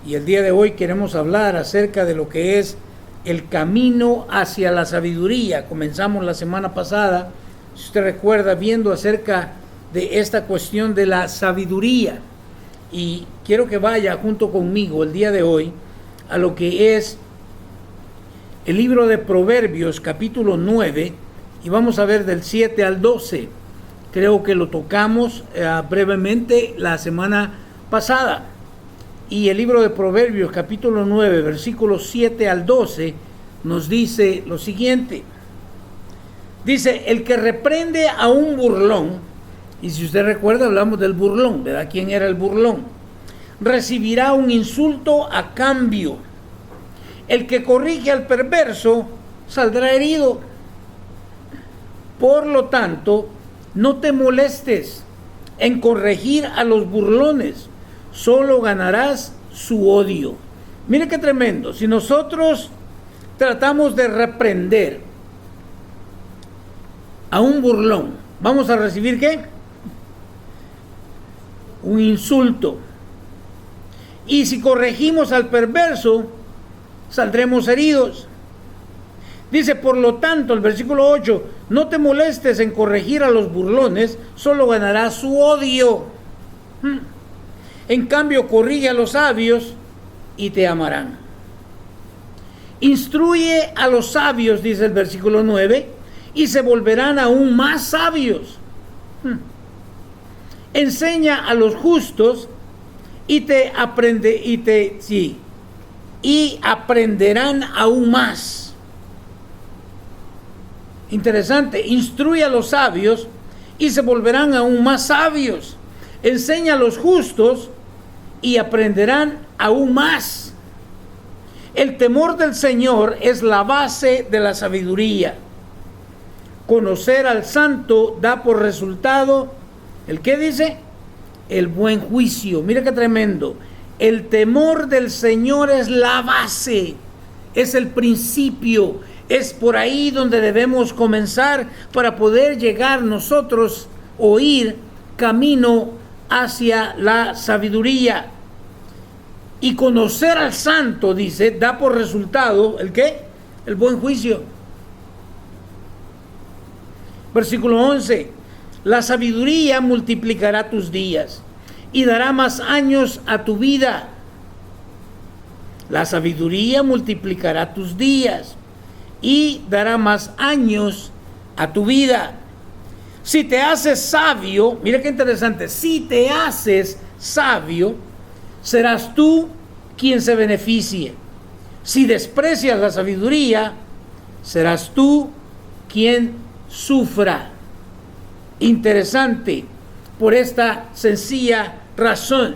Y el día de hoy queremos hablar acerca de lo que es el camino hacia la sabiduría. Comenzamos la semana pasada, si usted recuerda, viendo acerca de esta cuestión de la sabiduría. Y quiero que vaya junto conmigo el día de hoy a lo que es el libro de Proverbios, capítulo 9, y vamos a ver del 7 al 12. Creo que lo tocamos brevemente la semana pasada. Y el libro de Proverbios, capítulo 9, versículos 7 al 12, nos dice lo siguiente. Dice, el que reprende a un burlón, y si usted recuerda, hablamos del burlón, ¿verdad? ¿Quién era el burlón? Recibirá un insulto a cambio. El que corrige al perverso saldrá herido. Por lo tanto, no te molestes en corregir a los burlones, solo ganarás su odio. Mire qué tremendo. Si nosotros tratamos de reprender a un burlón, ¿vamos a recibir qué? Un insulto. Y si corregimos al perverso, saldremos heridos. Dice, por lo tanto, el versículo 8, no te molestes en corregir a los burlones, solo ganarás su odio. En cambio, corrige a los sabios y te amarán. Instruye a los sabios, dice el versículo 9, y se volverán aún más sabios. Enseña a los justos y aprenderán aún más. Interesante. Instruye a los sabios y se volverán aún más sabios. Enseña a los justos y aprenderán aún más. El temor del Señor es la base de la sabiduría. Conocer al santo da por resultado, ¿el qué dice? El buen juicio. Mira qué tremendo. El temor del Señor es la base, es el principio. Es por ahí donde debemos comenzar para poder llegar nosotros o ir camino hacia la sabiduría. Y conocer al santo, dice, da por resultado, ¿el qué? El buen juicio. Versículo 11. La sabiduría multiplicará tus días y dará más años a tu vida. La sabiduría multiplicará tus días y dará más años a tu vida. Si te haces sabio, mira qué interesante, si te haces sabio, serás tú quien se beneficie. Si desprecias la sabiduría, serás tú quien sufra. Interesante, por esta sencilla razón,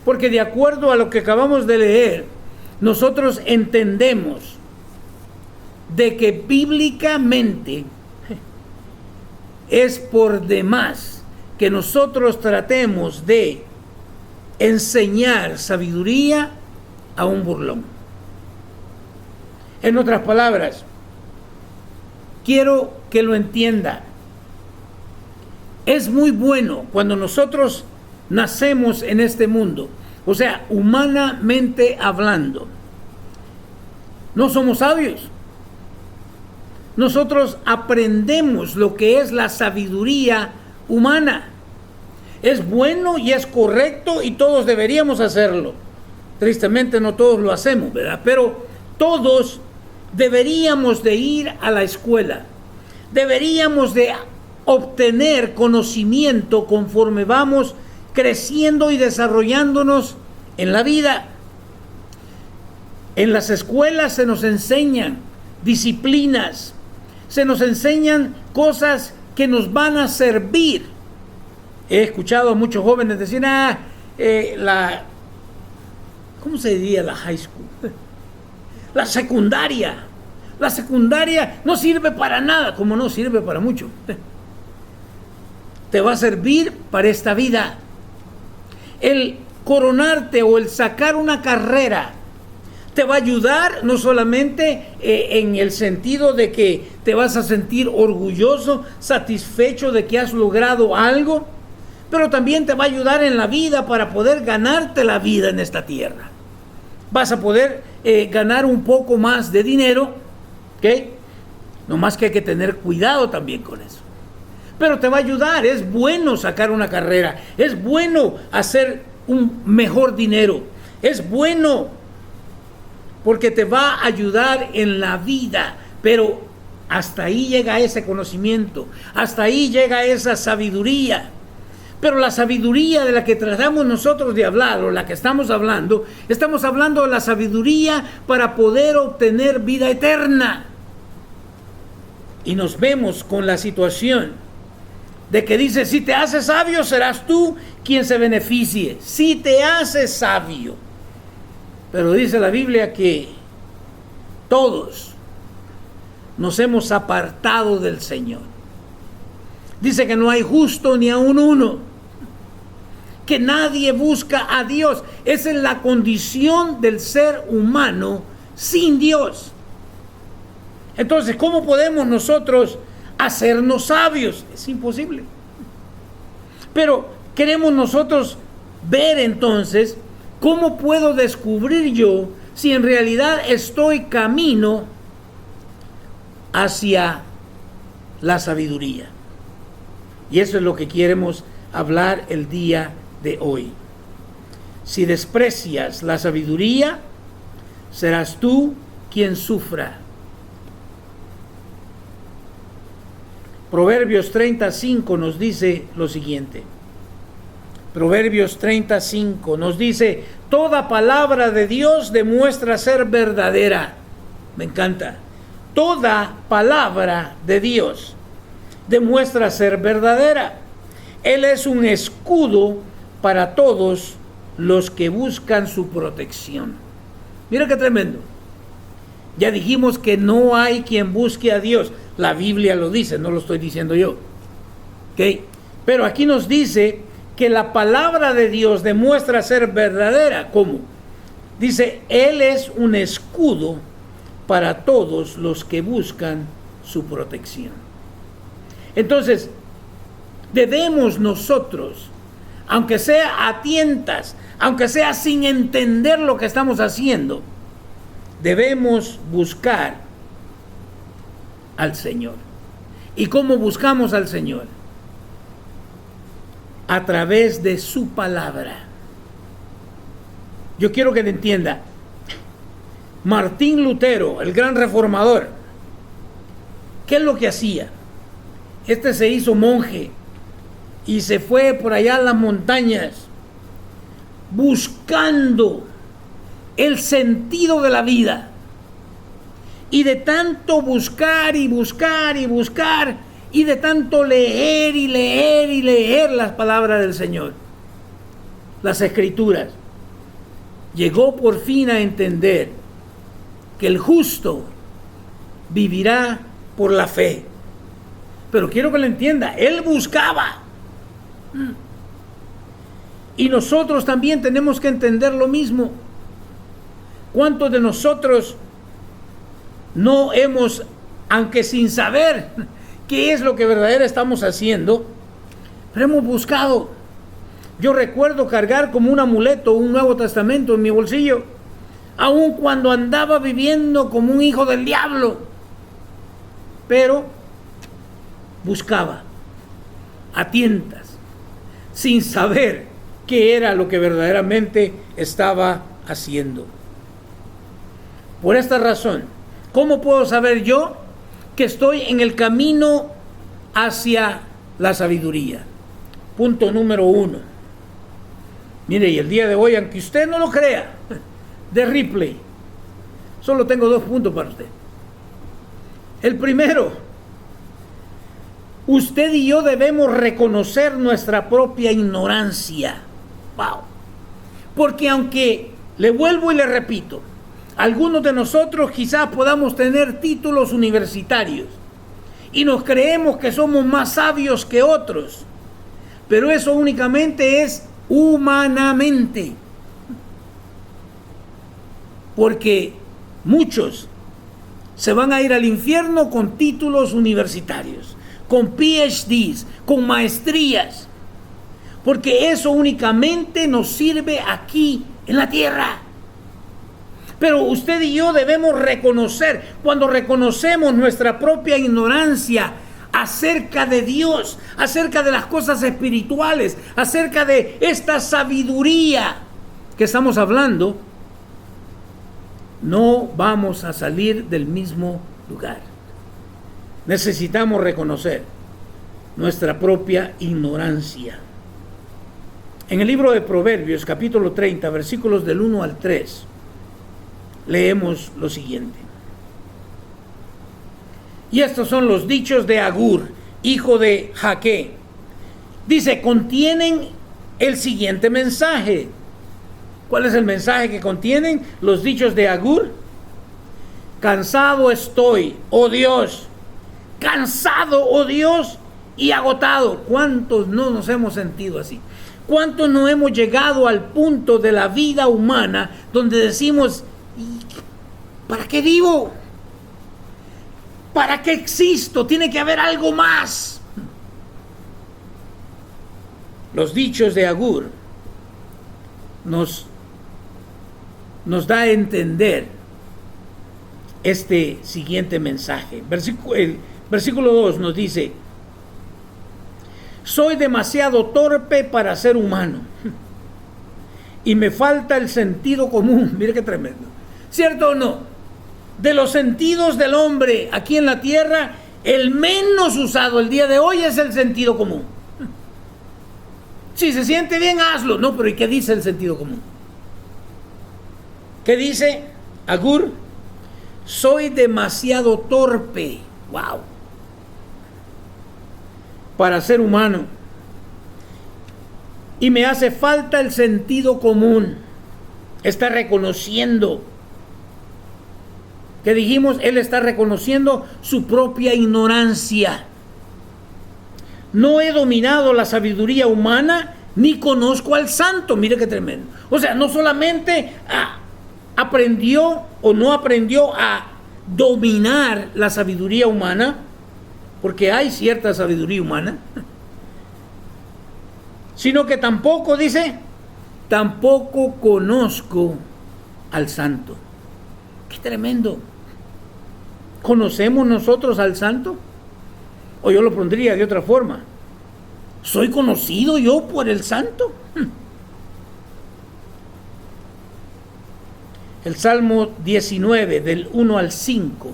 porque de acuerdo a lo que acabamos de leer, nosotros entendemos de que bíblicamente es por demás que nosotros tratemos de enseñar sabiduría a un burlón. En otras palabras, quiero que lo entienda. Es muy bueno cuando nosotros nacemos en este mundo, o sea, humanamente hablando, no somos sabios. Nosotros aprendemos lo que es la sabiduría humana. Es bueno y es correcto y todos deberíamos hacerlo. Tristemente no todos lo hacemos, ¿verdad? Pero todos deberíamos de ir a la escuela. Deberíamos de obtener conocimiento conforme vamos creciendo y desarrollándonos en la vida. En las escuelas se nos enseñan disciplinas, se nos enseñan cosas que nos van a servir. He escuchado a muchos jóvenes decir, ¿cómo se diría la high school? La secundaria. La secundaria no sirve para nada, como no sirve para mucho. Te va a servir para esta vida. El coronarte o el sacar una carrera te va a ayudar no solamente en el sentido de que te vas a sentir orgulloso, satisfecho de que has logrado algo, pero también te va a ayudar en la vida para poder ganarte la vida en esta tierra. vas a poder ganar un poco más de dinero, ¿ok? Nomás que hay que tener cuidado también con eso. Pero te va a ayudar, es bueno sacar una carrera, es bueno hacer un mejor dinero, es bueno porque te va a ayudar en la vida, pero hasta ahí llega ese conocimiento, hasta ahí llega esa sabiduría. Pero la sabiduría de la que tratamos nosotros de hablar, o la que estamos hablando de la sabiduría para poder obtener vida eterna. Y nos vemos con la situación de que dice, si te haces sabio, serás tú quien se beneficie. Si te haces sabio. Pero dice la Biblia que todos nos hemos apartado del Señor. Dice que no hay justo ni aun uno, que nadie busca a Dios. Esa es la condición del ser humano sin Dios. Entonces, ¿cómo podemos nosotros hacernos sabios? Es imposible. Pero queremos nosotros ver entonces cómo puedo descubrir yo si en realidad estoy camino hacia la sabiduría. Y eso es lo que queremos hablar el día de hoy. Si desprecias la sabiduría, serás tú quien sufra. Proverbios 35 nos dice lo siguiente. Proverbios 35 nos dice, toda palabra de Dios demuestra ser verdadera. Me encanta. Toda palabra de Dios demuestra ser verdadera. Él es un escudo para todos los que buscan su protección. Mira qué tremendo. Ya dijimos que no hay quien busque a Dios. La Biblia lo dice, no lo estoy diciendo yo. ¿Okay? Pero aquí nos dice que la palabra de Dios demuestra ser verdadera. ¿Cómo? Dice, Él es un escudo para todos los que buscan su protección. Entonces, debemos nosotros, aunque sea a tientas, aunque sea sin entender lo que estamos haciendo, debemos buscar al Señor. ¿Y cómo buscamos al Señor? A través de su palabra. Yo quiero que te entienda. Martín Lutero, el gran reformador, ¿qué es lo que hacía? Este se hizo monje y se fue por allá a las montañas buscando el sentido de la vida. Y de tanto buscar y buscar y buscar, y de tanto leer y leer y leer las palabras del Señor, las Escrituras, llegó por fin a entender que el justo vivirá por la fe. Pero quiero que lo entienda, él buscaba. Y nosotros también tenemos que entender lo mismo. ¿Cuántos de nosotros no hemos, aunque sin saber qué es lo que verdaderamente estamos haciendo, pero hemos buscado? Yo recuerdo cargar como un amuleto un Nuevo Testamento en mi bolsillo, aun cuando andaba viviendo como un hijo del diablo, pero buscaba a tientas, sin saber qué era lo que verdaderamente estaba haciendo. Por esta razón, ¿cómo puedo saber yo que estoy en el camino hacia la sabiduría? Punto número 1. Mire, y el día de hoy, aunque usted no lo crea, de Ripley, solo tengo 2 puntos para usted. El primero, usted y yo debemos reconocer nuestra propia ignorancia. Wow. Porque aunque, le vuelvo y le repito, algunos de nosotros quizás podamos tener títulos universitarios y nos creemos que somos más sabios que otros, pero eso únicamente es humanamente. Porque muchos se van a ir al infierno con títulos universitarios, con PhDs, con maestrías, porque eso únicamente nos sirve aquí en la tierra. Pero usted y yo debemos reconocer, cuando reconocemos nuestra propia ignorancia acerca de Dios, acerca de las cosas espirituales, acerca de esta sabiduría que estamos hablando, no vamos a salir del mismo lugar. Necesitamos reconocer nuestra propia ignorancia. En el libro de Proverbios, capítulo 30, versículos del 1 al 3, leemos lo siguiente. Y estos son los dichos de Agur, hijo de Jaque. Dice, contienen el siguiente mensaje. ¿Cuál es el mensaje que contienen los dichos de Agur? Cansado estoy, oh Dios, cansado, oh Dios, y agotado. ¿Cuántos no nos hemos sentido así? ¿Cuántos no hemos llegado al punto de la vida humana donde decimos, ¿para qué vivo? ¿Para qué existo? Tiene que haber algo más. Los dichos de Agur nos da a entender este siguiente mensaje. El versículo 2 nos dice, soy demasiado torpe para ser humano y me falta el sentido común. Mire qué tremendo. ¿Cierto o no? De los sentidos del hombre aquí en la tierra, el menos usado el día de hoy es el sentido común. Si se siente bien, hazlo. No, pero ¿y qué dice el sentido común? ¿Qué dice Agur? Soy demasiado torpe. Wow. Para ser humano. Y me hace falta el sentido común. Está reconociendo. ¿Qué dijimos? Él está reconociendo su propia ignorancia. No he dominado la sabiduría humana, ni conozco al santo. Mire qué tremendo. O sea, no solamente aprendió o no aprendió a dominar la sabiduría humana, porque hay cierta sabiduría humana, sino que tampoco, dice, tampoco conozco al santo. Qué tremendo. ¿Conocemos nosotros al santo? O yo lo pondría de otra forma. ¿Soy conocido yo por el santo? El Salmo 19, del 1 al 5,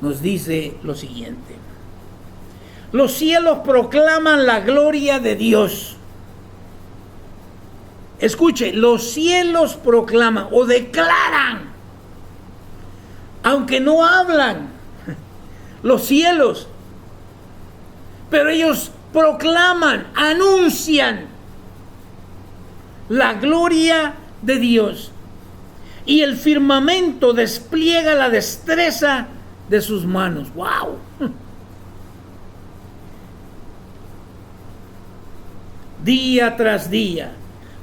nos dice lo siguiente. Los cielos proclaman la gloria de Dios. Escuche, los cielos proclaman o declaran, aunque no hablan, los cielos, pero ellos proclaman, anuncian la gloria de Dios. Y el firmamento despliega la destreza de sus manos. ¡Wow! Día tras día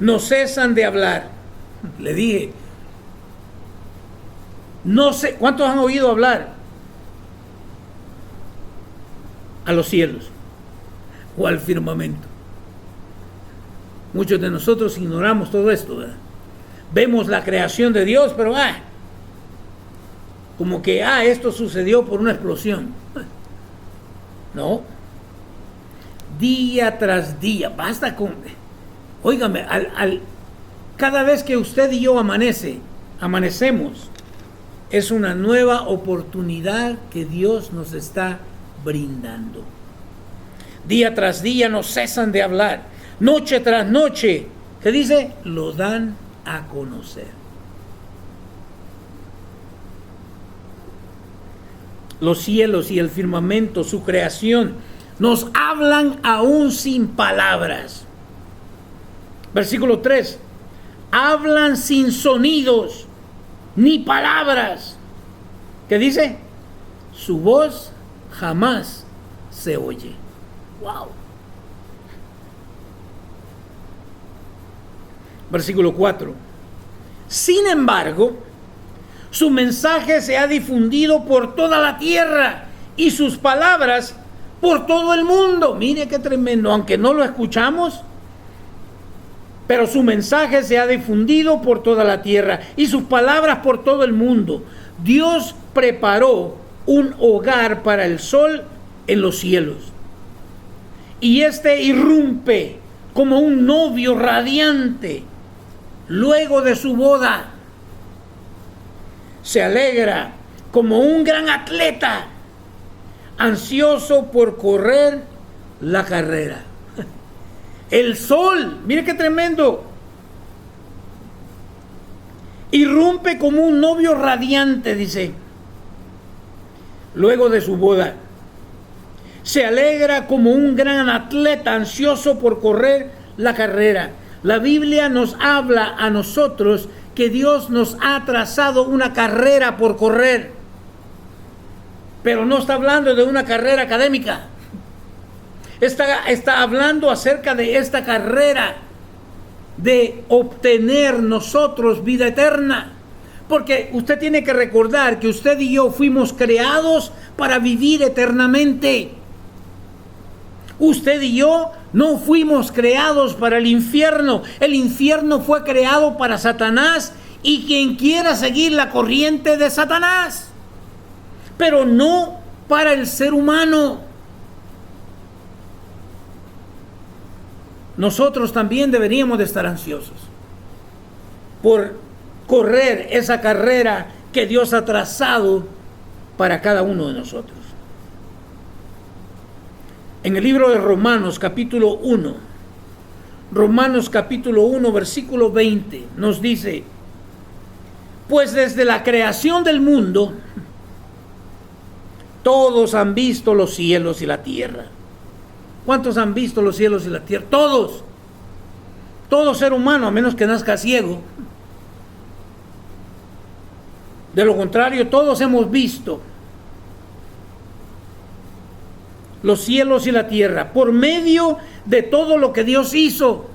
no cesan de hablar. Le dije, no sé, ¿cuántos han oído hablar? A los cielos o al firmamento. Muchos de nosotros ignoramos todo esto, ¿verdad? Vemos la creación de Dios, pero como que esto sucedió por una explosión. No. Día tras día, basta con, óigame, cada vez que usted y yo amanecemos, es una nueva oportunidad que Dios nos está brindando. Día tras día no cesan de hablar, noche tras noche, ¿qué dice? Lo dan a conocer. Los cielos y el firmamento, su creación, nos hablan aún sin palabras. Versículo 3. Hablan sin sonidos ni palabras. ¿Qué dice? Su voz jamás se oye. Wow. Versículo 4. Sin embargo, su mensaje se ha difundido por toda la tierra y sus palabras por todo el mundo. Mire qué tremendo. Aunque no lo escuchamos, pero su mensaje se ha difundido por toda la tierra y sus palabras por todo el mundo. Dios preparó un hogar para el sol en los cielos, y éste irrumpe como un novio radiante luego de su boda. Se alegra como un gran atleta ansioso por correr la carrera. El sol, mire qué tremendo, irrumpe como un novio radiante, dice, luego de su boda. Se alegra como un gran atleta ansioso por correr la carrera. La Biblia nos habla a nosotros que Dios nos ha trazado una carrera por correr, pero no está hablando de una carrera académica. Está hablando acerca de esta carrera de obtener nosotros vida eterna. Porque usted tiene que recordar que usted y yo fuimos creados para vivir eternamente. Usted y yo no fuimos creados para el infierno. El infierno fue creado para Satanás y quien quiera seguir la corriente de Satanás, pero no para el ser humano. Nosotros también deberíamos de estar ansiosos por correr esa carrera que Dios ha trazado para cada uno de nosotros. En el libro de Romanos capítulo 1, versículo 20, nos dice: pues desde la creación del mundo, todos han visto los cielos y la tierra. ¿Cuántos han visto los cielos y la tierra? Todos. Todo ser humano, a menos que nazca ciego. De lo contrario, todos hemos visto los cielos y la tierra por medio de todo lo que Dios hizo.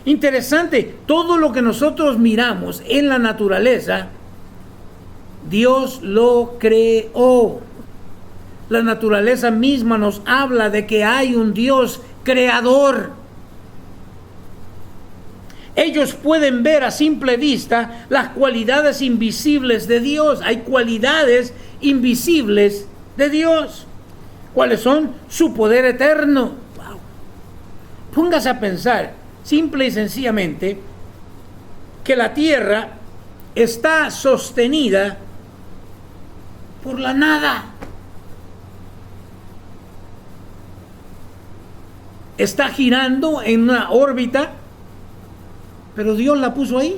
Interesante, todo lo que nosotros miramos en la naturaleza, Dios lo creó. La naturaleza misma nos habla de que hay un Dios creador. Ellos pueden ver a simple vista las cualidades invisibles de Dios. Hay cualidades invisibles de Dios. ¿Cuáles son? Su poder eterno. Wow. Póngase a pensar, simple y sencillamente, que la tierra está sostenida por la nada. Está girando en una órbita, pero Dios la puso ahí.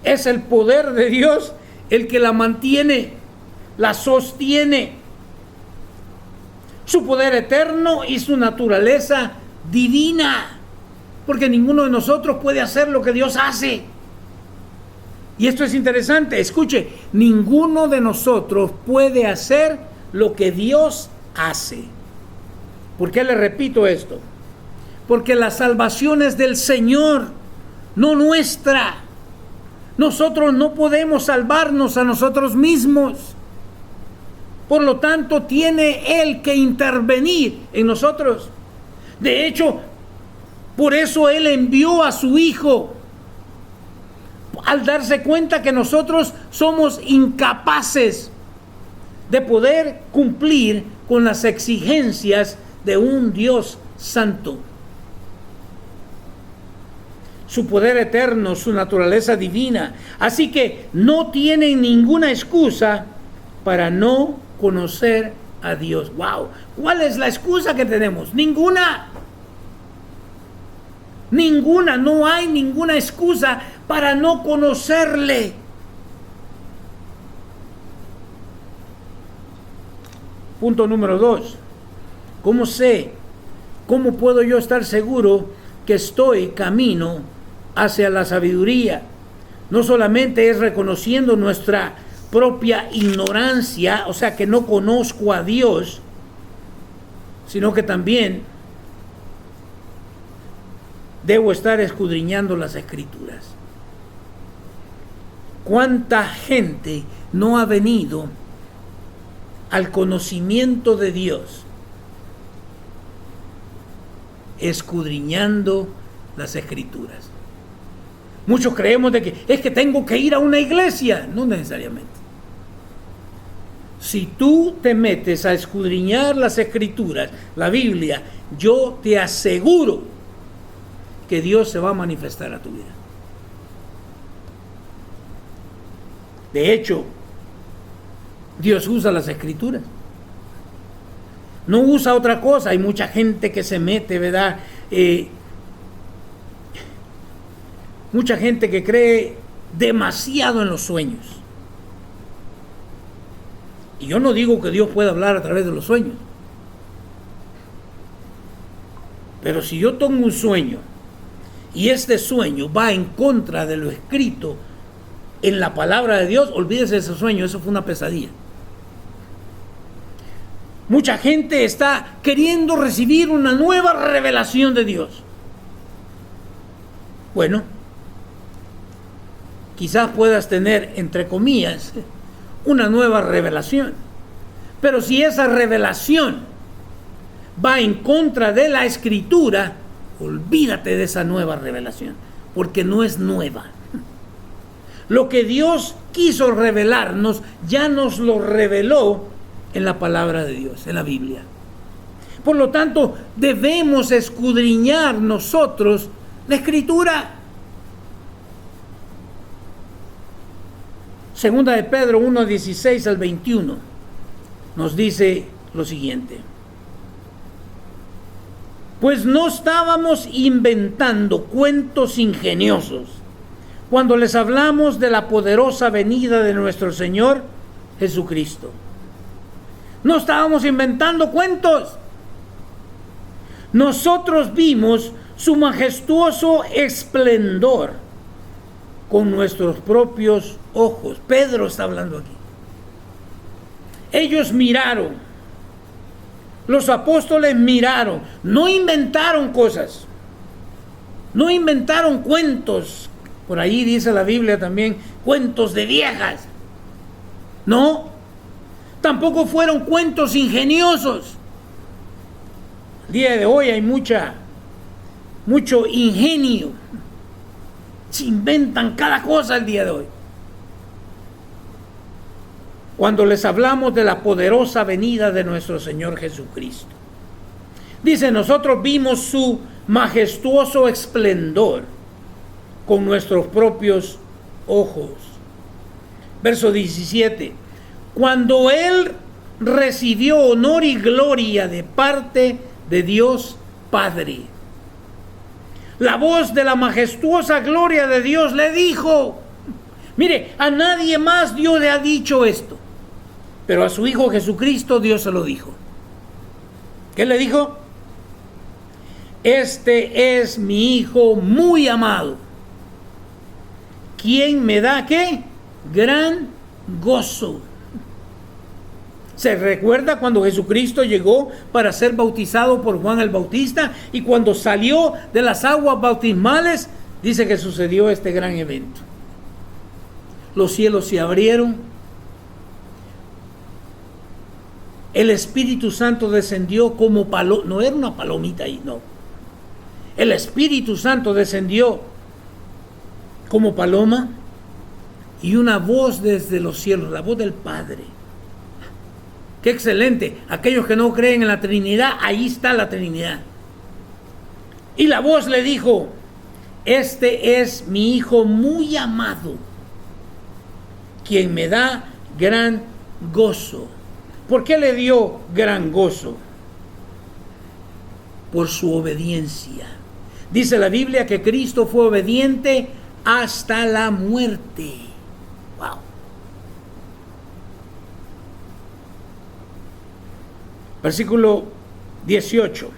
Es el poder de Dios el que la mantiene, la sostiene. Su poder eterno y su naturaleza divina, porque ninguno de nosotros puede hacer lo que Dios hace. Y esto es interesante, escuche, ninguno de nosotros puede hacer lo que Dios hace. ¿Por qué le repito esto? Porque la salvación es del Señor, no nuestra. Nosotros no podemos salvarnos a nosotros mismos. Por lo tanto, tiene Él que intervenir en nosotros. De hecho, por eso Él envió a su Hijo, al darse cuenta que nosotros somos incapaces de poder cumplir con las exigencias de un Dios santo. Su poder eterno, su naturaleza divina. Así que no tienen ninguna excusa para no conocer a Dios. ¡Wow! ¿Cuál es la excusa que tenemos? Ninguna. Ninguna. No hay ninguna excusa para no conocerle. Punto número 2. ¿Cómo sé? ¿Cómo puedo yo estar seguro que estoy camino hacia la sabiduría? No solamente es reconociendo nuestra propia ignorancia, o sea que no conozco a Dios, sino que también debo estar escudriñando las Escrituras. ¿Cuánta gente no ha venido al conocimiento de Dios escudriñando las Escrituras. Muchos creemos de que es que tengo que ir a una iglesia. No necesariamente. Si tú te metes a escudriñar las Escrituras, la Biblia, yo te aseguro que Dios se va a manifestar a tu vida. De hecho, Dios usa las Escrituras. No usa otra cosa. Hay mucha gente que se mete, ¿verdad? Mucha gente que cree demasiado en los sueños. Y yo no digo que Dios pueda hablar a través de los sueños. Pero si yo tomo un sueño y este sueño va en contra de lo escrito en la palabra de Dios, olvídese de ese sueño, eso fue una pesadilla. Mucha gente está queriendo recibir una nueva revelación de Dios. Bueno, quizás puedas tener, entre comillas, una nueva revelación. Pero si esa revelación va en contra de la Escritura, olvídate de esa nueva revelación, porque no es nueva. Lo que Dios quiso revelarnos, ya nos lo reveló en la palabra de Dios, en la Biblia. Por lo tanto, debemos escudriñar nosotros la Escritura. Segunda de Pedro 1, 16 al 21 nos dice lo siguiente: pues no estábamos inventando cuentos ingeniosos cuando les hablamos de la poderosa venida de nuestro Señor Jesucristo. No estábamos inventando cuentos. Nosotros vimos su majestuoso esplendor con nuestros propios ojos. Pedro está hablando aquí. Ellos miraron. Los apóstoles miraron. No inventaron cosas. No inventaron cuentos. Por ahí dice la Biblia también, cuentos de viejas. No. Tampoco fueron cuentos ingeniosos. El día de hoy hay mucho ingenio. Se inventan cada cosa el día de hoy. Cuando les hablamos de la poderosa venida de nuestro Señor Jesucristo. Dice, nosotros vimos su majestuoso esplendor con nuestros propios ojos. Verso 17. Cuando Él recibió honor y gloria de parte de Dios Padre. La voz de la majestuosa gloria de Dios le dijo, mire, a nadie más Dios le ha dicho esto, pero a su Hijo Jesucristo Dios se lo dijo. ¿Qué le dijo? Este es mi Hijo muy amado, quien me da, ¿qué? Gran gozo. ¿Se recuerda cuando Jesucristo llegó para ser bautizado por Juan el Bautista? Y cuando salió de las aguas bautismales, dice que sucedió este gran evento. Los cielos se abrieron. El Espíritu Santo descendió como paloma. No era una palomita ahí, no. El Espíritu Santo descendió como paloma. Y una voz desde los cielos, la voz del Padre. ¡Qué excelente! Aquellos que no creen en la Trinidad, ahí está la Trinidad. Y la voz le dijo, este es mi Hijo muy amado, quien me da gran gozo. ¿Por qué le dio gran gozo? Por su obediencia. Dice la Biblia que Cristo fue obediente hasta la muerte. ¡Wow! Versículo 18.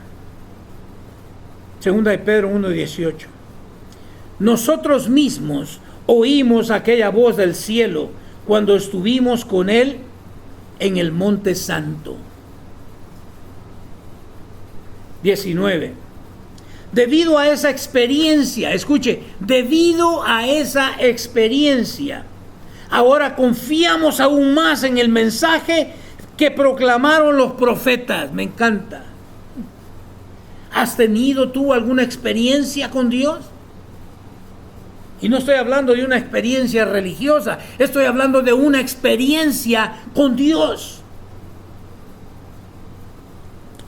Segunda de Pedro 1:18. Nosotros mismos oímos aquella voz del cielo cuando estuvimos con Él en el Monte Santo. 19. Debido a esa experiencia, escuche, debido a esa experiencia, ahora confiamos aún más en el mensaje que proclamaron los profetas. Me encanta. ¿Has tenido tú alguna experiencia con Dios? Y no estoy hablando de una experiencia religiosa, estoy hablando de una experiencia con Dios.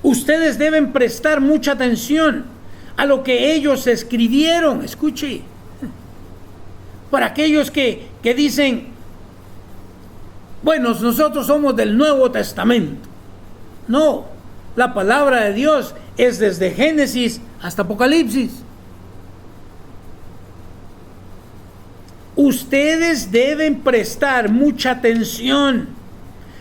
Ustedes deben prestar mucha atención a lo que ellos escribieron. Escuche, para aquellos que dicen, bueno, nosotros somos del Nuevo Testamento. No, la palabra de Dios es desde Génesis hasta Apocalipsis. Ustedes deben prestar mucha atención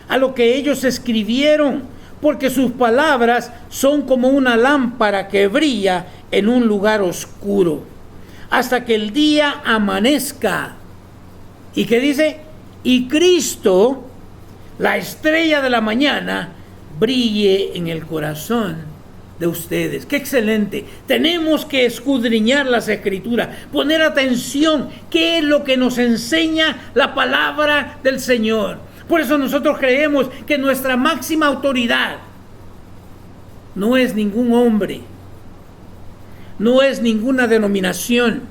a lo que ellos escribieron, porque sus palabras son como una lámpara que brilla en un lugar oscuro, hasta que el día amanezca. ¿Y qué dice? Y Cristo, la estrella de la mañana, brille en el corazón de ustedes. ¡Qué excelente! Tenemos que escudriñar las Escrituras, poner atención, qué es lo que nos enseña la palabra del Señor. Por eso nosotros creemos que nuestra máxima autoridad no es ningún hombre, no es ninguna denominación,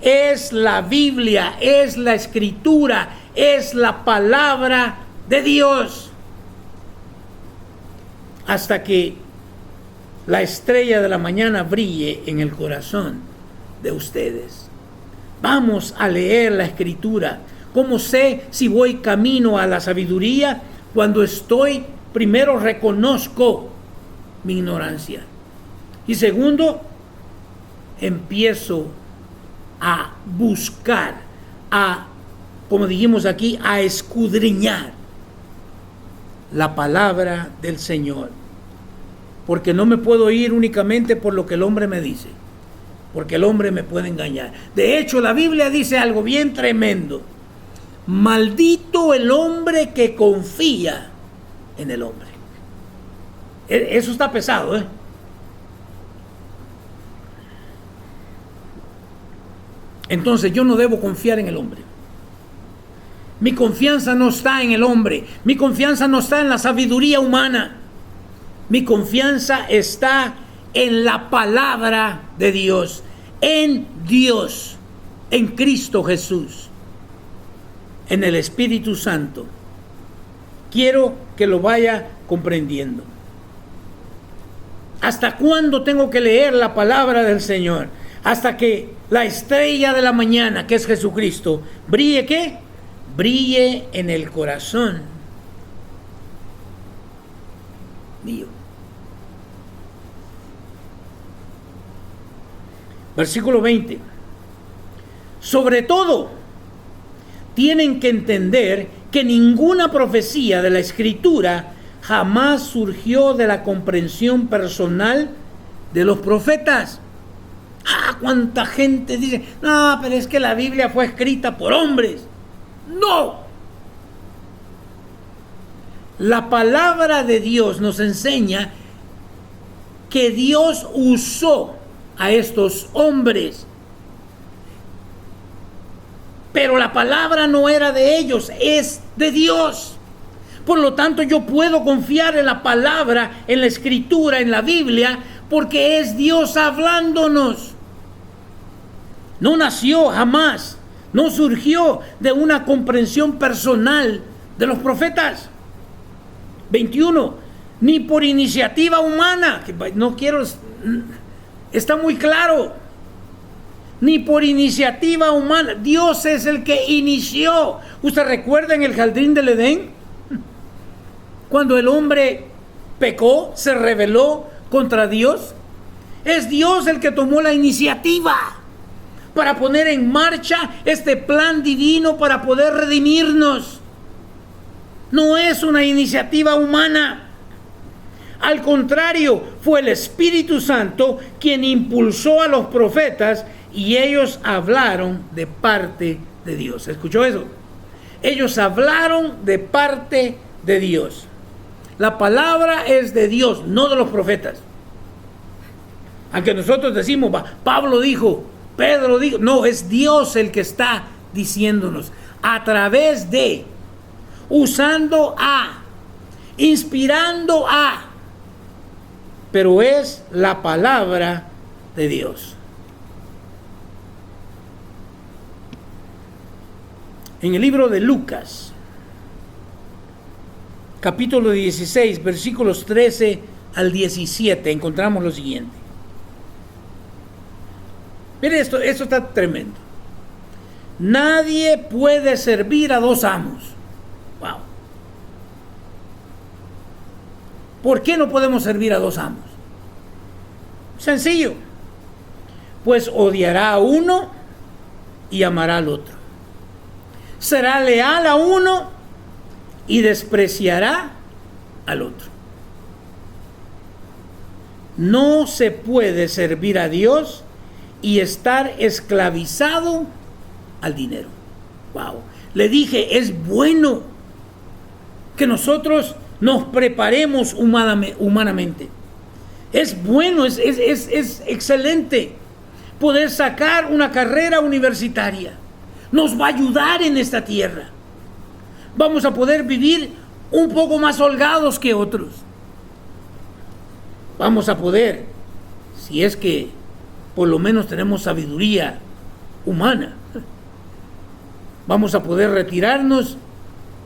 es la Biblia, es la Escritura, es la palabra de Dios. Hasta que la estrella de la mañana brille en el corazón de ustedes. Vamos a leer la Escritura. ¿Cómo sé si voy camino a la sabiduría? Cuando primero reconozco mi ignorancia. Y segundo, empiezo a buscar, como dijimos aquí, a escudriñar la palabra del Señor. Porque no me puedo ir únicamente por lo que el hombre me dice, porque el hombre me puede engañar. De hecho, la Biblia dice algo bien tremendo: maldito el hombre que confía en el hombre. Eso está pesado, ¿eh? Entonces yo no debo confiar en el hombre. Mi confianza no está en el hombre. Mi confianza no está en la sabiduría humana. Mi confianza está en la palabra de Dios, en Dios, en Cristo Jesús, en el Espíritu Santo. Quiero que lo vaya comprendiendo. ¿Hasta cuándo tengo que leer la palabra del Señor? Hasta que la estrella de la mañana, que es Jesucristo, brille, ¿qué? Brille en el corazón mío. Versículo 20. Sobre todo, tienen que entender que ninguna profecía de la Escritura jamás surgió de la comprensión personal de los profetas. Cuánta gente dice, no, pero es que la Biblia fue escrita por hombres. No. La palabra de Dios nos enseña que Dios usó a estos hombres, pero la palabra no era de ellos, es de Dios. Por lo tanto, yo puedo confiar en la palabra, en la Escritura, en la Biblia, porque es Dios hablándonos. No nació jamás, no surgió de una comprensión personal de los profetas. 21. Ni por iniciativa humana. No quiero, está muy claro. Ni por iniciativa humana. Dios es el que inició. ¿Usted recuerda en el jardín del Edén? Cuando el hombre pecó, se rebeló contra Dios. Es Dios el que tomó la iniciativa para poner en marcha este plan divino para poder redimirnos. No es una iniciativa humana. Al contrario, fue el Espíritu Santo quien impulsó a los profetas y ellos hablaron de parte de Dios. ¿Escuchó eso? Ellos hablaron de parte de Dios. La palabra es de Dios, no de los profetas. Aunque nosotros decimos, Pablo dijo, Pedro dijo, no, es Dios el que está diciéndonos a través de, usando a, inspirando a. pero es la palabra de Dios. En el libro de Lucas, capítulo 16, versículos 13 al 17, encontramos lo siguiente. Mire esto está tremendo. Nadie puede servir a dos amos. Wow. ¿Por qué no podemos servir a dos amos? Sencillo. Pues odiará a uno y amará al otro. Será leal a uno y despreciará al otro. No se puede servir a Dios y estar esclavizado al dinero. Wow. Le dije, es bueno que nosotros nos preparemos humanamente. Es bueno, es excelente poder sacar una carrera universitaria. Nos va a ayudar en esta tierra. Vamos a poder vivir un poco más holgados que otros. Vamos a poder, si es que por lo menos tenemos sabiduría humana, vamos a poder retirarnos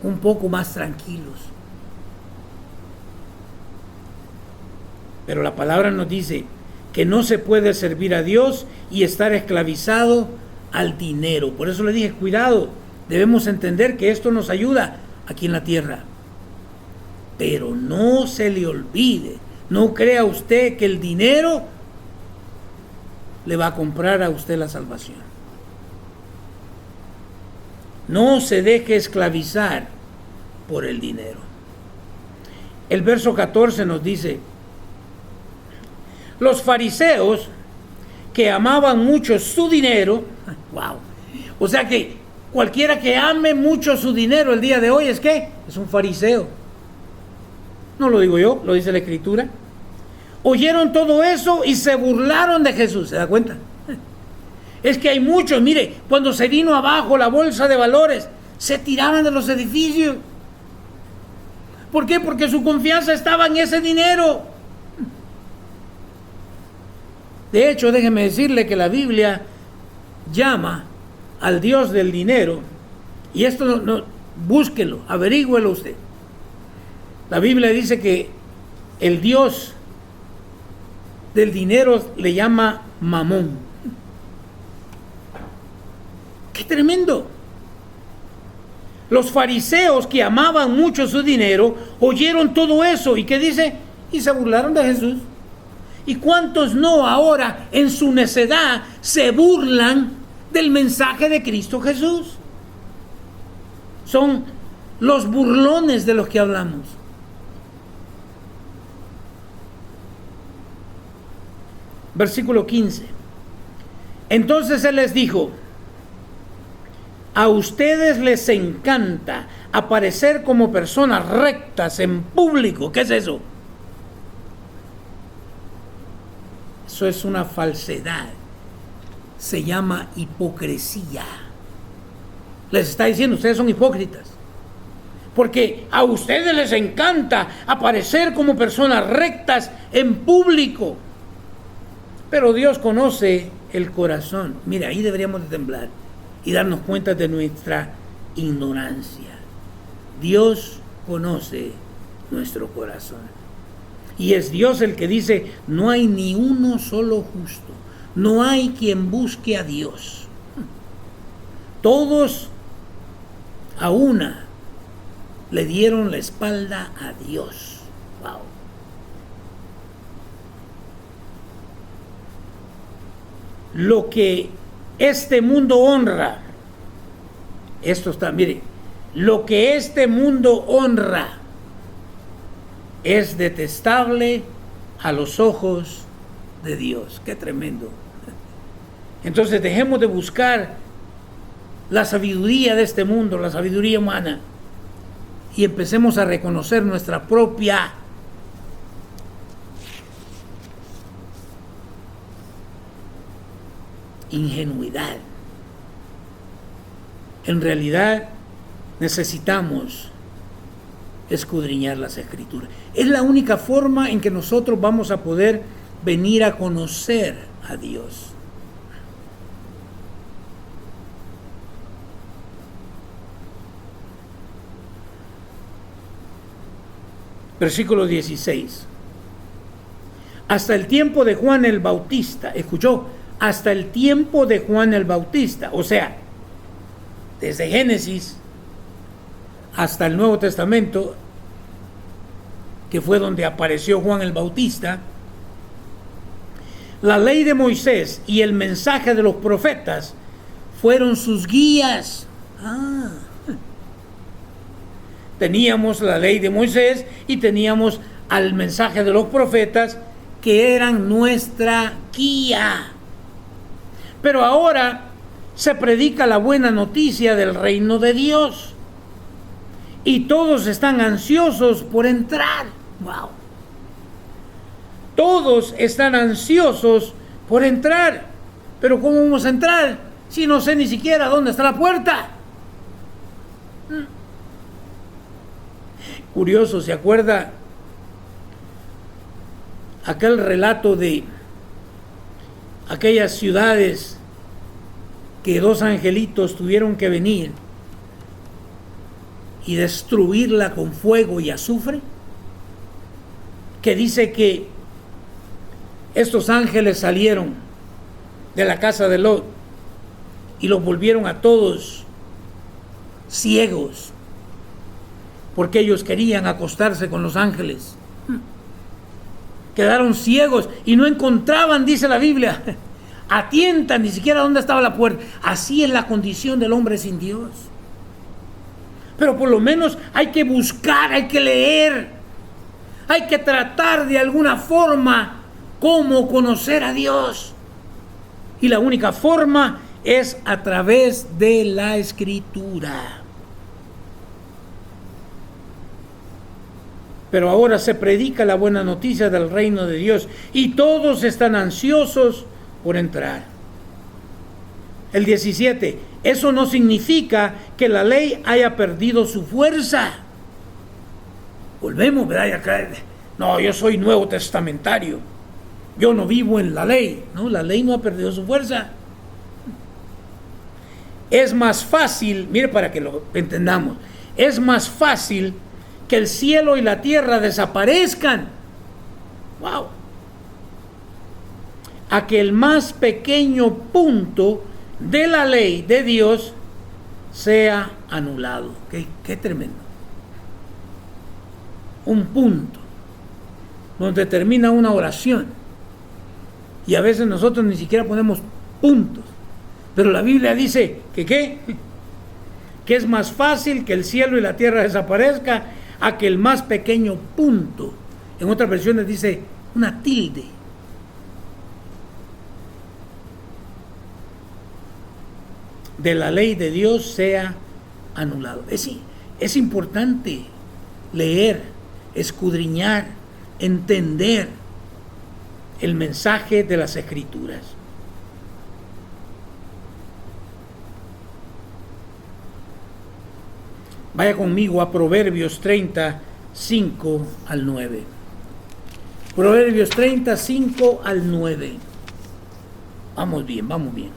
un poco más tranquilos. Pero la palabra nos dice que no se puede servir a Dios y estar esclavizado al dinero. Por eso le dije, cuidado, debemos entender que esto nos ayuda aquí en la tierra. Pero no se le olvide, no crea usted que el dinero le va a comprar a usted la salvación. No se deje esclavizar por el dinero. El verso 14 nos dice, los fariseos que amaban mucho su dinero, wow, o sea que cualquiera que ame mucho su dinero el día de hoy es un fariseo. No lo digo yo, lo dice la Escritura. Oyeron todo eso y se burlaron de Jesús. ¿Se da cuenta? Es que hay muchos, mire, cuando se vino abajo la bolsa de valores, se tiraban de los edificios. ¿Por qué? Porque su confianza estaba en ese dinero. De hecho, déjeme decirle que la Biblia llama al Dios del dinero, y esto no, búsquelo, averígüelo usted. La Biblia dice que el Dios del dinero le llama Mamón. ¡Qué tremendo! Los fariseos que amaban mucho su dinero oyeron todo eso, ¿y qué dice? Y se burlaron de Jesús. ¿Y cuántos no ahora en su necedad se burlan del mensaje de Cristo Jesús? Son los burlones de los que hablamos. Versículo 15. Entonces Él les dijo, a ustedes les encanta aparecer como personas rectas en público. ¿Qué es eso? Eso es una falsedad. Se llama hipocresía. Les está diciendo, ustedes son hipócritas. Porque a ustedes les encanta aparecer como personas rectas en público. Pero Dios conoce el corazón. Mira, ahí deberíamos de temblar y darnos cuenta de nuestra ignorancia. Dios conoce nuestro corazón. Y es Dios el que dice, no hay ni uno solo justo. No hay quien busque a Dios. Todos a una le dieron la espalda a Dios. Wow. Lo que este mundo honra, esto está, mire, lo que este mundo honra es detestable a los ojos de Dios. Qué tremendo. Entonces dejemos de buscar la sabiduría de este mundo, la sabiduría humana, y empecemos a reconocer nuestra propia ingenuidad. En realidad necesitamos escudriñar las Escrituras. Es la única forma en que nosotros vamos a poder venir a conocer a Dios. Versículo 16. Hasta el tiempo de Juan el Bautista, escuchó, hasta el tiempo de Juan el Bautista, o sea, desde Génesis hasta el Nuevo Testamento, que fue donde apareció Juan el Bautista, la ley de Moisés y el mensaje de los profetas fueron sus guías. Teníamos la ley de Moisés y teníamos al mensaje de los profetas, que eran nuestra guía. Pero ahora se predica la buena noticia del reino de Dios y todos están ansiosos por entrar. Wow. Todos están ansiosos por entrar. Pero ¿cómo vamos a entrar si no sé ni siquiera dónde está la puerta? Curioso, ¿se acuerda aquel relato de aquellas ciudades que dos angelitos tuvieron que venir y destruirla con fuego y azufre? Que dice que estos ángeles salieron de la casa de Lot y los volvieron a todos ciegos, porque ellos querían acostarse con los ángeles. Quedaron ciegos y no encontraban, dice la Biblia, a tientas ni siquiera dónde estaba la puerta. Así es la condición del hombre sin Dios. Pero por lo menos hay que buscar, hay que leer, hay que tratar de alguna forma cómo conocer a Dios. Y la única forma es a través de la Escritura. Pero ahora se predica la buena noticia del reino de Dios y todos están ansiosos por entrar. El 17. Eso no significa que la ley haya perdido su fuerza. Volvemos, ¿verdad? No, yo soy nuevo testamentario. Yo no vivo en la ley. No, la ley no ha perdido su fuerza. Es más fácil, mire para que lo entendamos, es más fácil que el cielo y la tierra desaparezcan, wow, a que el más pequeño punto de la ley de Dios sea anulado. Qué tremendo. Un punto donde termina una oración, y a veces nosotros ni siquiera ponemos puntos, pero la Biblia dice que es más fácil que el cielo y la tierra desaparezca a que el más pequeño punto, en otras versiones dice una tilde, de la ley de Dios sea anulado. Es importante leer, escudriñar, entender el mensaje de las Escrituras. Vaya conmigo a Proverbios 30, 5 al 9. Proverbios 30, 5 al 9. Vamos bien, vamos bien.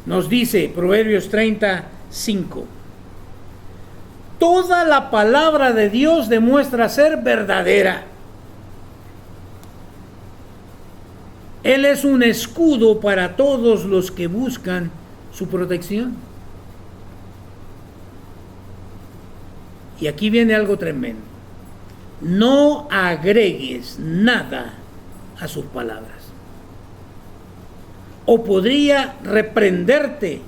Nos dice Proverbios 30, 5. Toda la palabra de Dios demuestra ser verdadera. Él es un escudo para todos los que buscan su protección. Y aquí viene algo tremendo. No agregues nada a sus palabras, o podría reprenderte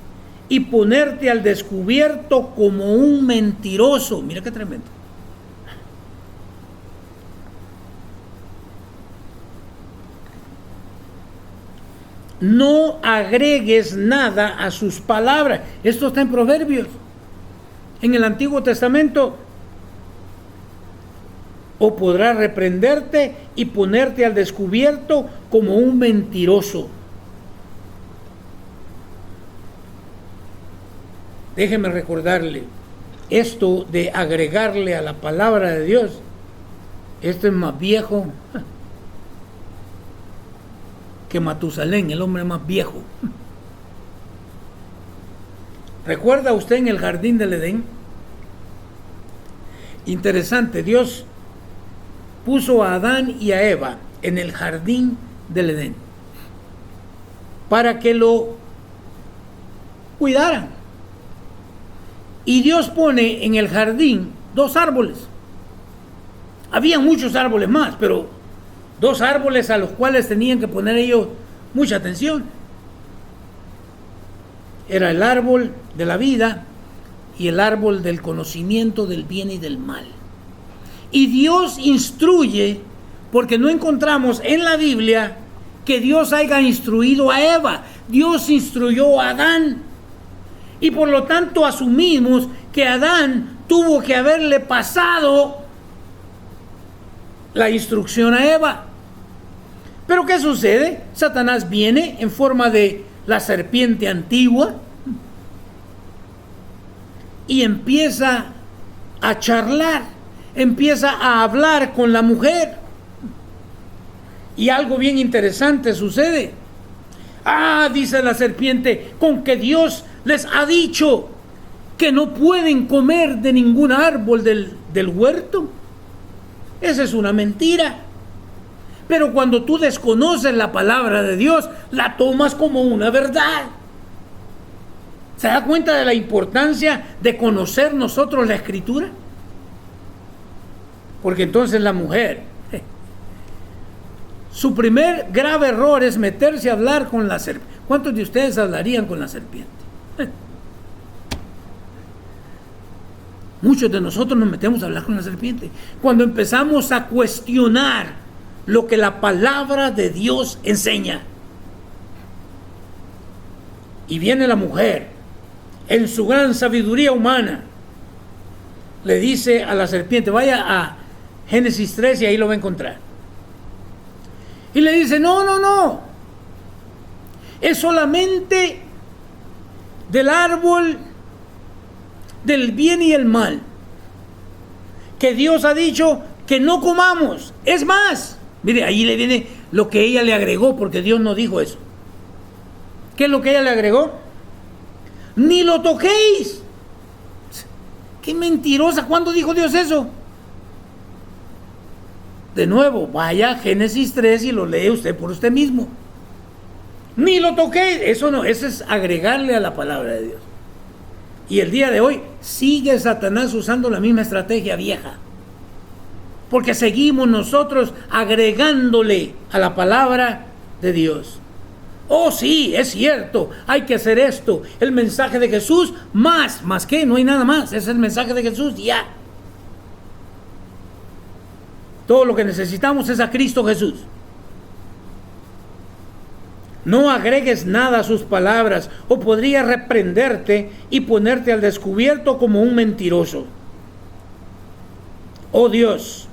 y ponerte al descubierto como un mentiroso. Mira qué tremendo. No agregues nada a sus palabras. Esto está en Proverbios. En el Antiguo Testamento. O podrá reprenderte y ponerte al descubierto como un mentiroso. déjeme recordarle, esto de agregarle a la palabra de Dios, esto es más viejo que Matusalén, el hombre más viejo. ¿Recuerda usted en el jardín del Edén? Interesante, Dios puso a Adán y a Eva en el jardín del Edén para que lo cuidaran. Y Dios pone en el jardín 2 árboles. Había muchos árboles más, pero 2 árboles a los cuales tenían que poner ellos mucha atención. Era el árbol de la vida y el árbol del conocimiento del bien y del mal. Y Dios instruye, porque no encontramos en la Biblia que Dios haya instruido a Eva. Dios instruyó a Adán. Y por lo tanto asumimos que Adán tuvo que haberle pasado la instrucción a Eva. Pero ¿qué sucede? Satanás viene en forma de la serpiente antigua y empieza a charlar, empieza a hablar con la mujer. Y algo bien interesante sucede. Dice la serpiente, con que Dios les ha dicho que no pueden comer de ningún árbol del huerto. Esa es una mentira. Pero cuando tú desconoces la palabra de Dios, la tomas como una verdad. ¿Se da cuenta de la importancia de conocer nosotros la Escritura? Porque entonces la mujer, su primer grave error es meterse a hablar con la serpiente. ¿Cuántos de ustedes hablarían con la serpiente? Muchos de nosotros nos metemos a hablar con la serpiente cuando empezamos a cuestionar lo que la palabra de Dios enseña. Y viene la mujer, en su gran sabiduría humana, le dice a la serpiente, vaya a Génesis 3 y ahí lo va a encontrar. Y le dice, no, es solamente del árbol del bien y el mal que Dios ha dicho que no comamos. Es más, mire, ahí le viene lo que ella le agregó, porque Dios no dijo eso. ¿Qué es lo que ella le agregó? Ni lo toquéis. ¡Qué mentirosa! ¿Cuándo dijo Dios eso? De nuevo, vaya a Génesis 3 y lo lee usted por usted mismo. Ni lo toquéis. Eso no, eso es agregarle a la palabra de Dios. Y el día de hoy sigue Satanás usando la misma estrategia vieja. Porque seguimos nosotros agregándole a la palabra de Dios. Oh, sí, es cierto, hay que hacer esto. El mensaje de Jesús, más que, no hay nada más. Es el mensaje de Jesús, ya. Todo lo que necesitamos es a Cristo Jesús. No agregues nada a sus palabras, o podría reprenderte y ponerte al descubierto como un mentiroso. Oh Dios,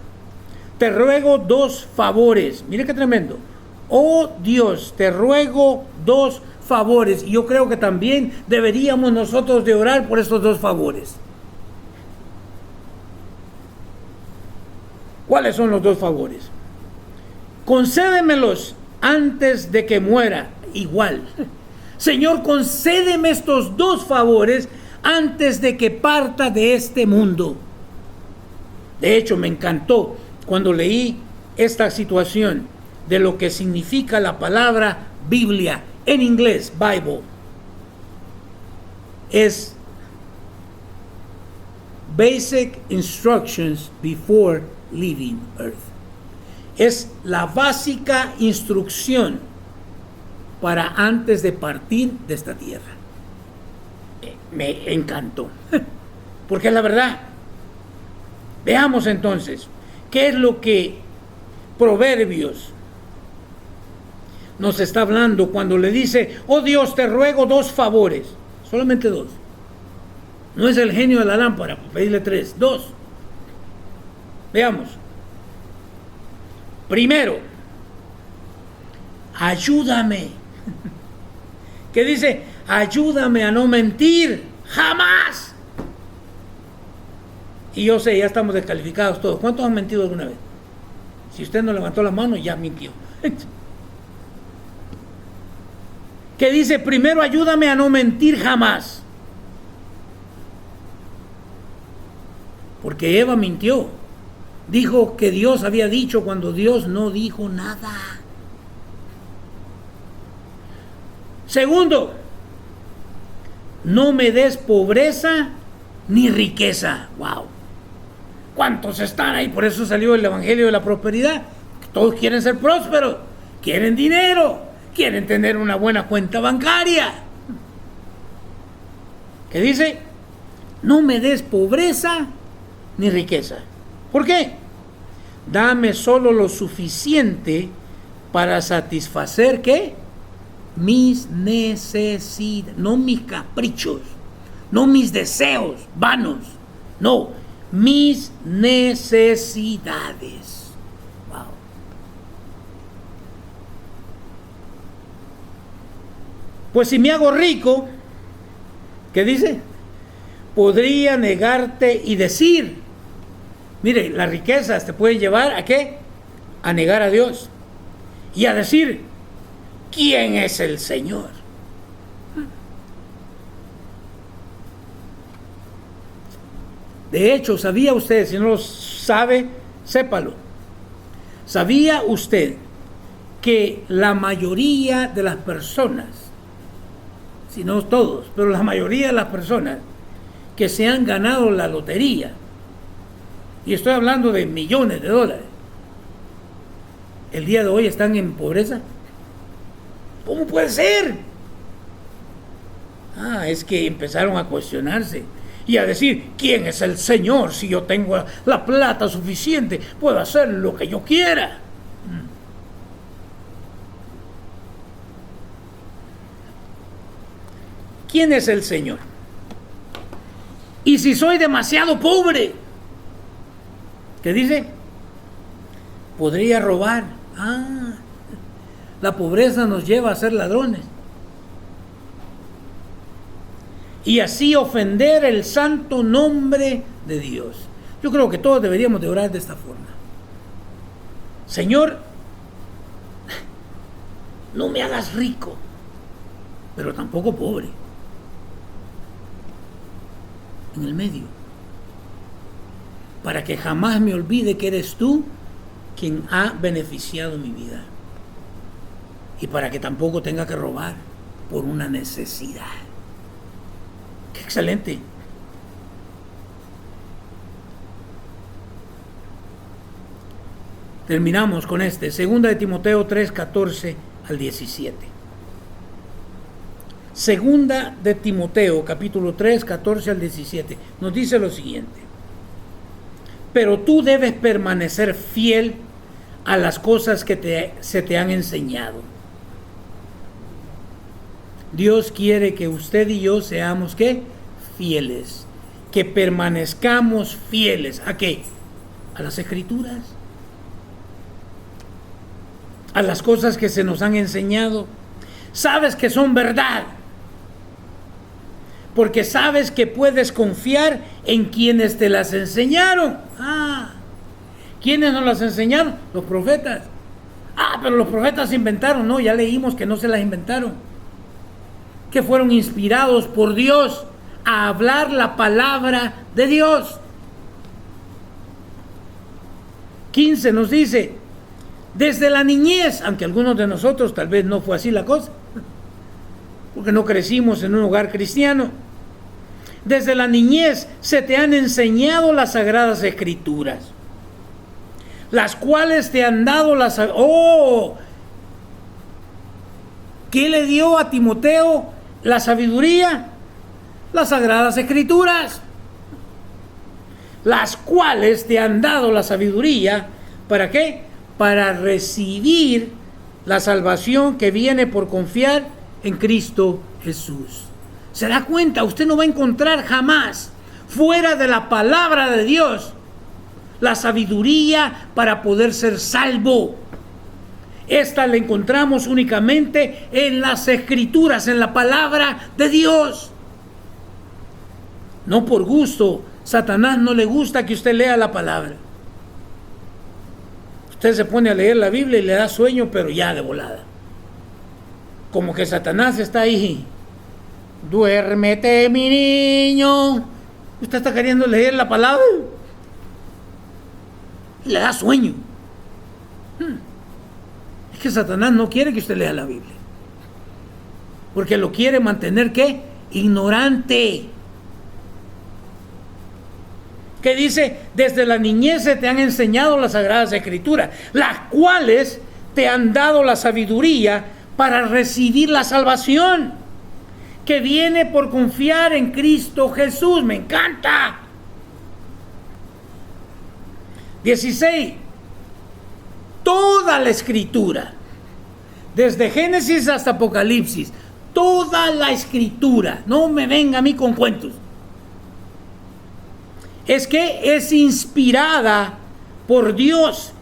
te ruego 2 favores. Mire qué tremendo. Oh Dios, te ruego 2 favores. Y yo creo que también deberíamos nosotros de orar por estos 2 favores. ¿Cuáles son los 2 favores? Concédemelos antes de que muera. Igual. Señor, concédeme estos 2 favores antes de que parta de este mundo. De hecho, me encantó cuando leí esta situación de lo que significa la palabra Biblia en inglés, Bible. Es Basic Instructions Before Leaving Earth. Es la básica instrucción para antes de partir de esta tierra. Me encantó, porque es la verdad. Veamos entonces, ¿qué es lo que Proverbios nos está hablando cuando le dice, oh Dios, te ruego 2 favores? Solamente 2. No es el genio de la lámpara, pedirle 3, 2. Veamos. Primero, ayúdame. ¿Qué dice? Ayúdame a no mentir jamás. Y yo sé, ya estamos descalificados todos. ¿Cuántos han mentido alguna vez? Si usted no levantó la mano, ya mintió. Que dice, primero ayúdame a no mentir jamás. Porque Eva mintió. Dijo que Dios había dicho cuando Dios no dijo nada. Segundo, no me des pobreza ni riqueza. Wow. ¿Cuántos están ahí? Por eso salió el evangelio de la prosperidad. Todos quieren ser prósperos, quieren dinero, quieren tener una buena cuenta bancaria. ¿Qué dice? No me des pobreza ni riqueza. ¿Por qué? Dame solo lo suficiente para satisfacer, ¿qué? Mis necesidades, no mis caprichos, no mis deseos vanos, no, mis necesidades. Wow. Pues si me hago rico, ¿qué dice? Podría negarte y decir, mire, las riquezas te pueden llevar a ¿qué? A negar a Dios y a decir, ¿quién es el Señor? De hecho, ¿sabía usted? Si no lo sabe, sépalo. ¿Sabía usted que la mayoría de las personas, si no todos, pero la mayoría de las personas que se han ganado la lotería, y estoy hablando de millones de dólares, el día de hoy están en pobreza? ¿Cómo puede ser? Es que empezaron a cuestionarse y a decir, ¿quién es el Señor? Si yo tengo la plata suficiente, puedo hacer lo que yo quiera. ¿Quién es el Señor? Y si soy demasiado pobre, ¿qué dice? Podría robar. La pobreza nos lleva a ser ladrones. Y así ofender el santo nombre de Dios. Yo creo que todos deberíamos de orar de esta forma. Señor, no me hagas rico, pero tampoco pobre. En el medio. Para que jamás me olvide que eres tú quien ha beneficiado mi vida. Y para que tampoco tenga que robar por una necesidad. ¡Qué excelente! Terminamos con Segunda de Timoteo 3, 14 al 17. Segunda de Timoteo, capítulo 3, 14 al 17. Nos dice lo siguiente. Pero tú debes permanecer fiel a las cosas que se te han enseñado. Dios quiere que usted y yo seamos, ¿qué? Fieles. Que permanezcamos fieles. ¿A qué? A las Escrituras. A las cosas que se nos han enseñado. Sabes que son verdad. Porque sabes que puedes confiar en quienes te las enseñaron. ¿Quiénes nos las enseñaron? Los profetas. Pero los profetas se inventaron. No, ya leímos que no se las inventaron. Que fueron inspirados por Dios a hablar la palabra de Dios. 15 nos dice, desde la niñez, aunque algunos de nosotros tal vez no fue así la cosa, porque no crecimos en un hogar cristiano, desde la niñez se te han enseñado las sagradas escrituras, las cuales te han dado ¿qué le dio a Timoteo la sabiduría? Las sagradas escrituras, las cuales te han dado la sabiduría, ¿para qué? Para recibir la salvación que viene por confiar en Cristo Jesús. ¿Se da cuenta? Usted no va a encontrar jamás fuera de la palabra de Dios la sabiduría para poder ser salvo. Esta la encontramos únicamente en las Escrituras, en la palabra de Dios. no por gusto. Satanás no le gusta que usted lea la palabra. Usted se pone a leer la Biblia y le da sueño, pero ya de volada. Como que Satanás está ahí. Duérmete, mi niño. Usted está queriendo leer la palabra y le da sueño. Es que Satanás no quiere que usted lea la Biblia, porque lo quiere mantener, ¿qué? Ignorante. Que dice, desde la niñez te han enseñado las Sagradas Escrituras, las cuales te han dado la sabiduría para recibir la salvación que viene por confiar en Cristo Jesús. Me encanta. 16. Toda la Escritura, desde Génesis hasta Apocalipsis, toda la Escritura, no me venga a mí con cuentos, es que es inspirada por Dios.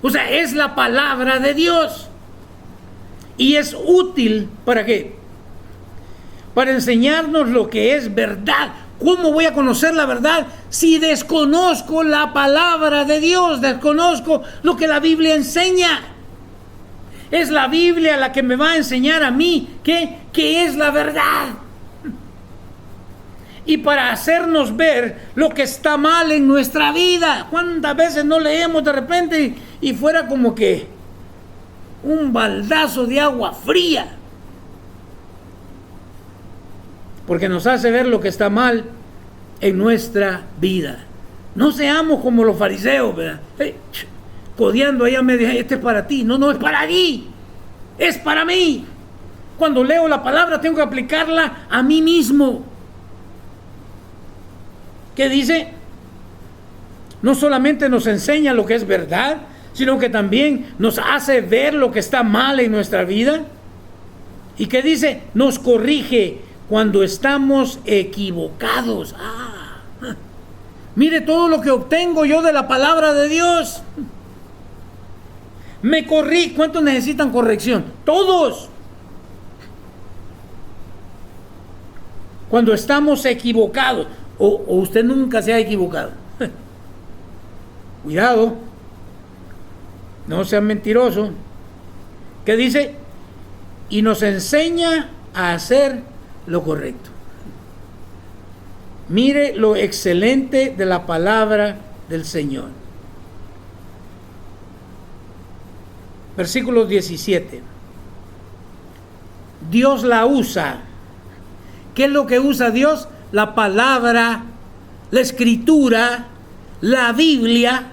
O sea, es la palabra de Dios. Y es útil, ¿para qué? Para enseñarnos lo que es verdad. ¿Cómo voy a conocer la verdad si desconozco la palabra de Dios? Desconozco lo que la Biblia enseña. Es la Biblia la que me va a enseñar a mí qué es la verdad. Y para hacernos ver lo que está mal en nuestra vida. ¿Cuántas veces no leemos de repente y fuera como que un baldazo de agua fría? Porque nos hace ver lo que está mal en nuestra vida. No seamos como los fariseos, ¿verdad? Codeando ahí a media, este es para ti. No, es para ti. Es para mí. Cuando leo la palabra tengo que aplicarla a mí mismo. ¿Qué dice? No solamente nos enseña lo que es verdad, sino que también nos hace ver lo que está mal en nuestra vida. ¿Y qué dice? Nos corrige cuando estamos equivocados. Mire todo lo que obtengo yo de la palabra de Dios. Me corrí. ¿Cuántos necesitan corrección? Todos. Cuando estamos equivocados. O usted nunca se ha equivocado. Cuidado. No sean mentirosos. ¿Qué dice? Y nos enseña a hacer lo correcto. Mire lo excelente de la palabra del Señor. Versículo 17. Dios la usa. ¿Qué es lo que usa Dios? La palabra, la Escritura, la Biblia.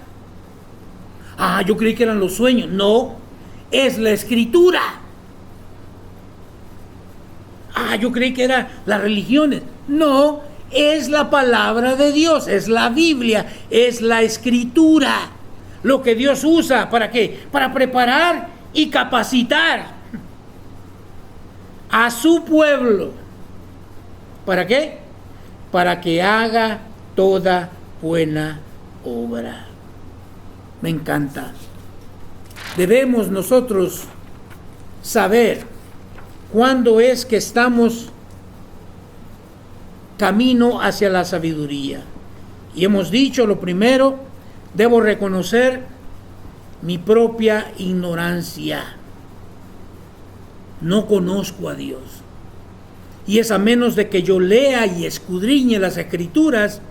Yo creí que eran los sueños. No, es la Escritura. Yo creí que eran las religiones. No, es la palabra de Dios, es la Biblia, es la Escritura. Lo que Dios usa, ¿para qué? Para preparar y capacitar a su pueblo. ¿Para qué? Para que haga toda buena obra. Me encanta. Debemos nosotros saber cuándo es que estamos camino hacia la sabiduría. Y hemos dicho, lo primero, debo reconocer mi propia ignorancia. No conozco a Dios. Y es a menos de que yo lea y escudriñe las Escrituras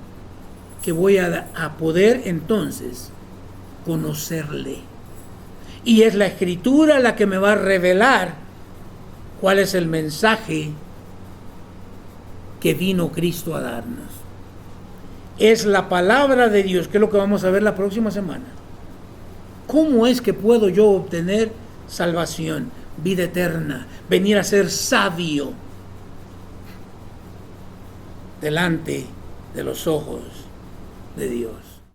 que voy a poder entonces conocerle. Y es la Escritura la que me va a revelar cuál es el mensaje que vino Cristo a darnos. Es la palabra de Dios, que es lo que vamos a ver la próxima semana. ¿Cómo es que puedo yo obtener salvación, vida eterna, venir a ser sabio delante de los ojos de Dios?